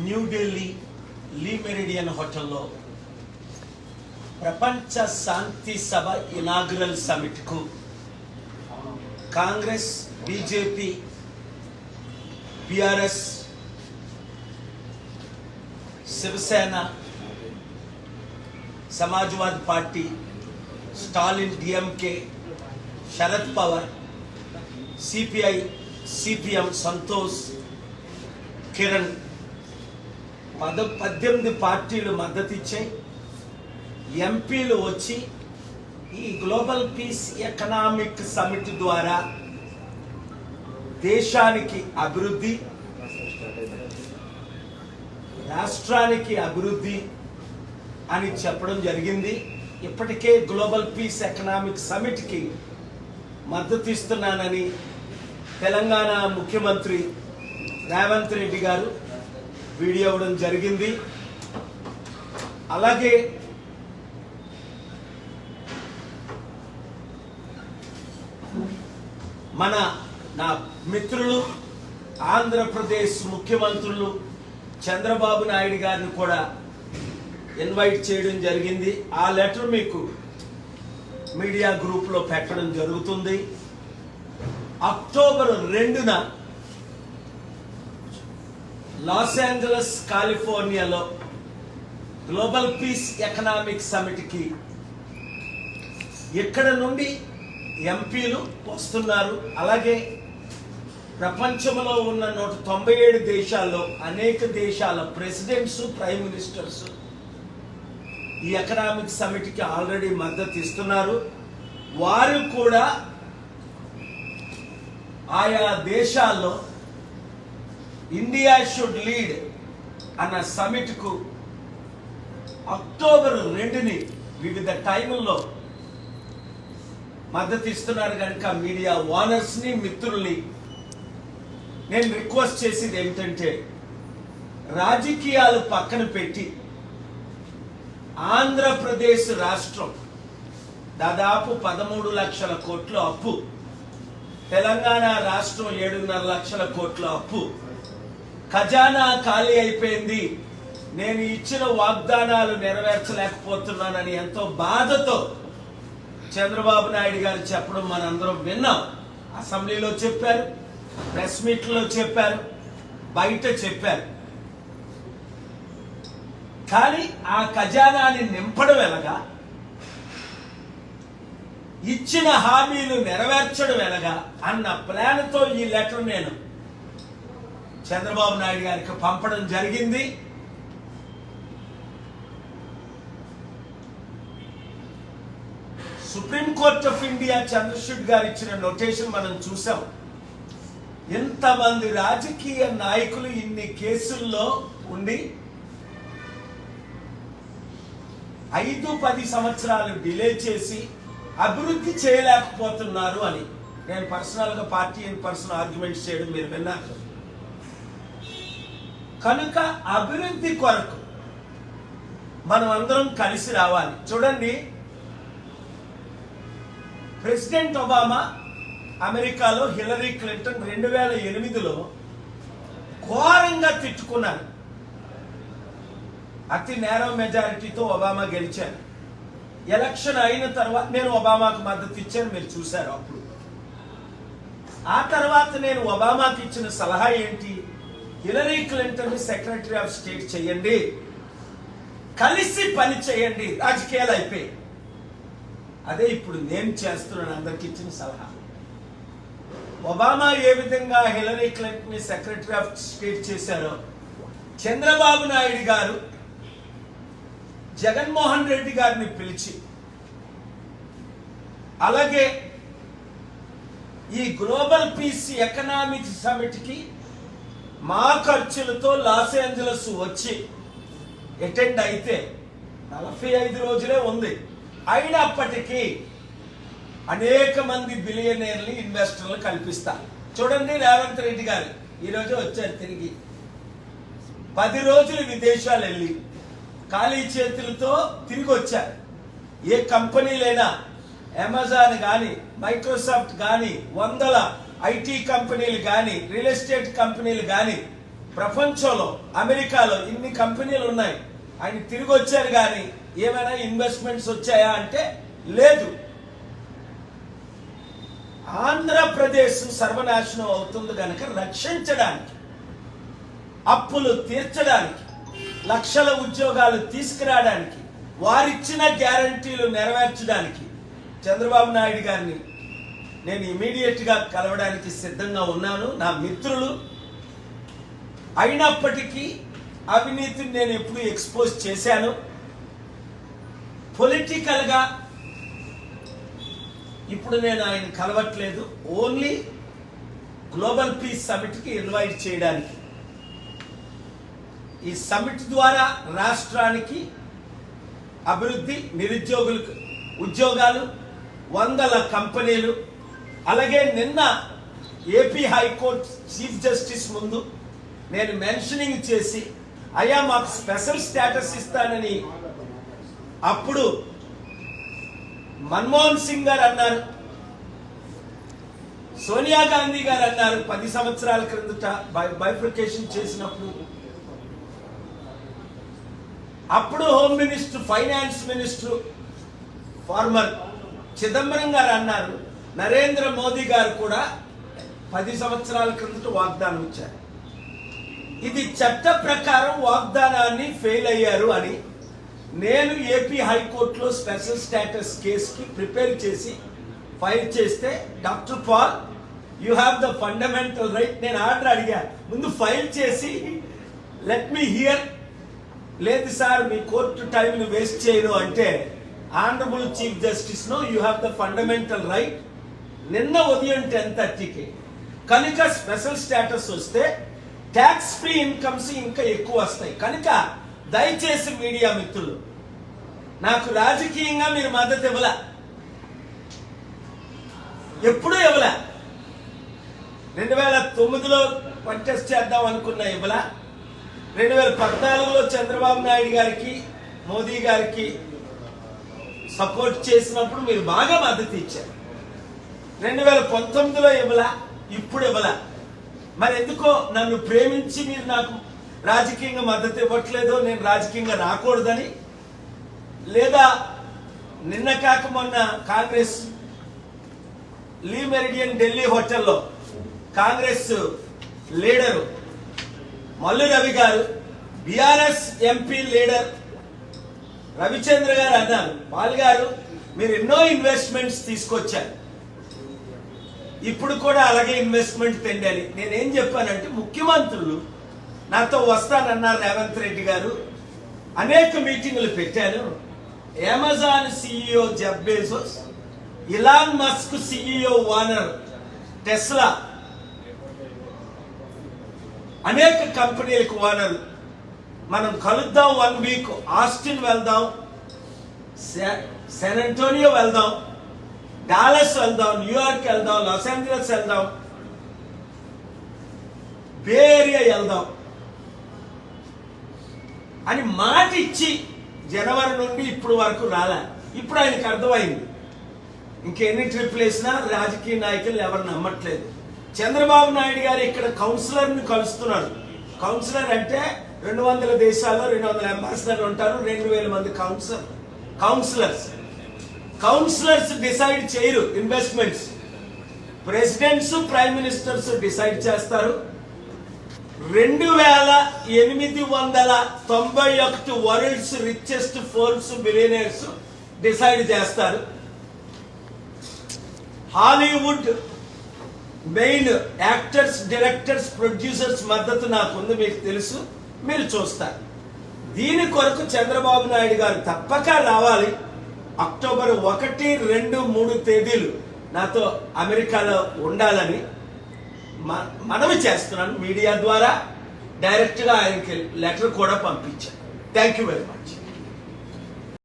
న్యూఢిల్లీ లీ meridian హోటల్లో ప్రపంచ శాంతి సభ ఇనాగ్రల్ సమిట్కు Congress, BJP, BRS, Shiv Sena, Samajwadi party, Stalin DMK, Sharad Pawar, CPI, CPM, Santosh, Kiran 18 పార్టీలు మద్దతు ఇచ్చాయి. ఎంపీలు వచ్చి ఈ గ్లోబల్ పీస్ ఎకనామిక్ సమిట్ ద్వారా దేశానికి అభివృద్ధి, రాష్ట్రానికి అభివృద్ధి అని చెప్పడం జరిగింది. ఇప్పటికే గ్లోబల్ పీస్ ఎకనామిక్ సమిట్కి మద్దతు ఇస్తున్నానని తెలంగాణ ముఖ్యమంత్రి రేవంత్ రెడ్డి గారు వీడియో ఇవ్వడం జరిగింది. అలాగే నా మిత్రులు ఆంధ్రప్రదేశ్ ముఖ్యమంత్రులు చంద్రబాబు నాయుడు గారిని కూడా ఇన్వైట్ చేయడం జరిగింది. ఆ లెటర్ మీకు మీడియా గ్రూప్లో పెట్టడం జరుగుతుంది. అక్టోబర్ 2న లాస్ ఏంజలస్, కాలిఫోర్నియాలో గ్లోబల్ పీస్ ఎకనామిక్ సమిట్కి ఇక్కడ నుండి ఎంపీలు వస్తున్నారు. అలాగే ప్రపంచంలో ఉన్న 197 దేశాల్లో అనేక దేశాల ప్రెసిడెంట్స్, ప్రైమ్ మినిస్టర్స్ ఈ ఎకనామిక్ సమిట్కి ఆల్రెడీ మద్దతు ఇస్తున్నారు. వారు కూడా ఆయా దేశాల్లో ఇండియా షుడ్ లీడ్ అన్న సమిట్కు అక్టోబర్ 2ని వివిధ టైముల్లో మద్దతు ఇస్తున్నారు. కనుక మీడియా ఓనర్స్ని, మిత్రుల్ని నేను రిక్వెస్ట్ చేసేది ఏమిటంటే, రాజకీయాలు పక్కన పెట్టి ఆంధ్రప్రదేశ్ రాష్ట్రం దాదాపు 13 లక్షల కోట్ల అప్పు, తెలంగాణ రాష్ట్రం 7.5 లక్షల కోట్ల అప్పు, ఖజానా ఖాళీ అయిపోయింది, నేను ఇచ్చిన వాగ్దానాలు నెరవేర్చలేకపోతున్నానని ఎంతో బాధతో చంద్రబాబు నాయుడు గారు చెప్పడం మనందరం విన్నాం. అసెంబ్లీలో చెప్పారు, ప్రెస్ మీట్లో చెప్పారు, బయట చెప్పారు. కానీ ఆ ఖజానాని నింపడం ఎలాగా, ఇచ్చిన హామీలు నెరవేర్చడం ఎలాగా అన్న ప్లాన్తో ఈ లెటర్ నేను చంద్రబాబు నాయుడు గారికి పంపడం జరిగింది. సుప్రీంకోర్టు ఆఫ్ ఇండియా చంద్రచూడ్ గారు ఇచ్చిన నోటేషన్ మనం చూసాం. ఎంతమంది రాజకీయ నాయకులు ఇన్ని కేసుల్లో ఉండి 5-10 సంవత్సరాలు డిలే చేసి అభివృద్ధి చేయలేకపోతున్నారు అని నేను పర్సనల్గా పార్టీ అండ్ పర్సనల్ ఆర్గ్యుమెంట్స్ చేయడం మీరు విన్నారు. కనుక అభివృద్ధి కొరకు మనం అందరం కలిసి రావాలి. చూడండి, ప్రెసిడెంట్ ఒబామా అమెరికాలో హిలరీ క్లింటన్ 2008లో ఘోరంగా తిట్టుకున్నారు. అతి నేరో మెజారిటీతో ఒబామా గెలిచారు. ఎలక్షన్ అయిన తర్వాత నేను ఒబామాకు మద్దతు ఇచ్చాను, మీరు చూశారు. అప్పుడు ఆ తర్వాత నేను ఒబామాకి ఇచ్చిన సలహా ఏంటి, Hillary Clinton secretary of state చేయండి, కలిసి పని చేయండి, రాజకీయాలు అయిపోయి. అదే ఇప్పుడు నేను చేస్తున్నాను, అందరికి ఇచ్చిన సలహా. ఒబామా ఏ విధంగా Hillary Clinton secretary of state చేశారో, చంద్రబాబు నాయుడు గారు జగన్మోహన్ రెడ్డి గారిని పిలిచి, అలాగే ఈ గ్లోబల్ పీస్ ఎకనామిక్ సమిట్కి మా ఖర్చులతో లాస్ ఏంజలస్ వచ్చి అటెండ్ అయితే 45 రోజులే ఉంది. అయినప్పటికీ అనేక మంది బిలియనీర్లు, ఇన్వెస్టర్లు కల్పిస్తారు. చూడండి, రేవంత్ రెడ్డి గారు ఈరోజు వచ్చారు, తిరిగి 10 రోజులు విదేశాలు వెళ్ళి ఖాళీ చేతులతో తిరిగి వచ్చారు. ఏ కంపెనీలైనా, అమెజాన్ కానీ, మైక్రోసాఫ్ట్ కానీ, 100 ఐటీ కంపెనీలు కానీ, రియల్ ఎస్టేట్ కంపెనీలు కానీ ప్రపంచంలో అమెరికాలో ఇన్ని కంపెనీలు ఉన్నాయి, ఆయన తిరిగి వచ్చారు కానీ ఏమైనా ఇన్వెస్ట్మెంట్స్ వచ్చాయా అంటే లేదు. ఆంధ్రప్రదేశ్ సర్వనాశనం అవుతుంది కనుక రక్షించడానికి, అప్పులు తీర్చడానికి, లక్షల ఉద్యోగాలు తీసుకురావడానికి, వారిచ్చిన గ్యారంటీలు నెరవేర్చడానికి చంద్రబాబు నాయుడు గారిని నేను ఇమీడియట్గా కలవడానికి సిద్ధంగా ఉన్నాను. నా మిత్రులు అయినప్పటికీ అవినీతిని నేను ఎప్పుడు ఎక్స్పోజ్ చేశాను. పొలిటికల్గా ఇప్పుడు నేను ఆయన కలవట్లేదు, ఓన్లీ గ్లోబల్ పీస్ సమిట్కి ఇన్వైట్ చేయడానికి. ఈ సమిట్ ద్వారా రాష్ట్రానికి అభివృద్ధి, నిరుద్యోగులకు ఉద్యోగాలు, వందల కంపెనీలు. అలాగే నిన్న ఏపీ హైకోర్టు చీఫ్ జస్టిస్ ముందు నేను మెన్షనింగ్ చేసి అయ్యా మాకు స్పెషల్ స్టేటస్ ఇస్తానని అప్పుడు మన్మోహన్ సింగ్ గారు అన్నారు, సోనియా గాంధీ గారు అన్నారు 10 సంవత్సరాల క్రిందట బైఫర్కేషన్ చేసినప్పుడు. అప్పుడు home minister, finance minister former Chidambaram garu అన్నారు, నరేంద్ర మోదీ గారు కూడా 10 సంవత్సరాల క్రిందట వాగ్దానం ఇచ్చారు. ఇది చట్ట ప్రకారం వాగ్దానాన్ని ఫెయిల్ అయ్యారు అని నేను ఏపీ హైకోర్టులో స్పెషల్ స్టేటస్ కేసుకి ప్రిపేర్ చేసి ఫైల్ చేస్తే, doctor Paul you have the fundamental right, నేను ఆర్డర్ అడిగా ముందు ఫైల్ చేసి లెట్ మీ హియర్. లేదు సార్ మీ కోర్టు టైంని వేస్ట్ చేయను అంటే, honourable chief justice no you have the fundamental right. నిన్న ఉదయం 10:30కి కనుక స్పెషల్ స్టేటస్ వస్తే ట్యాక్స్ ఫ్రీ ఇన్కమ్స్ ఇంకా ఎక్కువ వస్తాయి. కనుక దయచేసి మీడియా మిత్రులు, నాకు రాజకీయంగా మీరు మద్దతు ఇవ్వలే, ఎప్పుడూ ఇవ్వలే. 2009లో కంటెస్ట్ చేద్దాం అనుకున్నా ఇవ్వలే. 2014లో చంద్రబాబు నాయుడు గారికి, మోదీ గారికి సపోర్ట్ చేసినప్పుడు మీరు బాగా మద్దతు ఇచ్చారు. 2019లో ఇవ్వలా, ఇప్పుడు ఇవ్వలా. మరి ఎందుకో నన్ను ప్రేమించి మీరు నాకు రాజకీయంగా మద్దతు ఇవ్వట్లేదు, నేను రాజకీయంగా రాకూడదని, లేదా నిన్న కాక మొన్న కాంగ్రెస్ లీ మెరిడియన్ ఢిల్లీ హోటల్లో కాంగ్రెస్ లీడరు మల్లు రవి గారు, బీఆర్ఎస్ ఎంపీ లీడర్ రవిచంద్ర గారు అన్నారు, పాల్ గారు మీరు ఎన్నో ఇన్వెస్ట్మెంట్స్ తీసుకొచ్చారు, ఇప్పుడు కూడా అలాగే ఇన్వెస్ట్మెంట్ తెండాలి. నేనేం చెప్పానంటే, ముఖ్యమంత్రులు నాతో వస్తానన్నారు రేవంత్ రెడ్డి గారు, అనేక మీటింగులు పెట్టాను. Amazon CEO Jeff Bezos, Elon Musk CEO Warner, Tesla, అనేక కంపెనీలకు ఓనర్, మనం కలుద్దాం 1 వీక్, ఆస్టిన్ వెళ్దాం, శాన్ అంటోనియో వెళ్దాం, డాలస్ వెళ్దాం, న్యూయార్క్ వెళ్దాం, లాస్ ఏంజలస్ వెళ్దాం, బే ఏరియా వెళ్దాం అని మాట ఇచ్చి జనవరి నుండి ఇప్పుడు వరకు రాలే. ఇప్పుడు ఆయనకు అర్థమైంది ఇంకెన్ని ట్రిప్లు వేసినా రాజకీయ నాయకులు ఎవరు నమ్మట్లేదు. చంద్రబాబు నాయుడు గారు ఇక్కడ కౌన్సిలర్ని కలుస్తున్నారు. కౌన్సిలర్ అంటే 200 దేశాల్లో 200 అంబాసిడర్లు ఉంటారు, 2000 మంది కౌన్సిలర్స్ డిసైడ్ చేయరు investments, presidents, prime ministers decide చేస్తారు. 2891 world's richest Forbes billionaires decide చేస్తారు. Hollywood main actors, directors, producers మద్దతు నాకుంది, మీకు తెలుసు, మీరు చూస్తారు. దీని కొరకు చంద్రబాబు నాయుడు గారు తప్పక రావాలి. అక్టోబర్ 1, 2, 3 తేదీలు నాతో అమెరికాలో ఉండాలని మనవి చేస్తున్నాను. మీడియా ద్వారా డైరెక్ట్గా ఆయనకి లెటర్ కూడా పంపించాను. Thank you very much.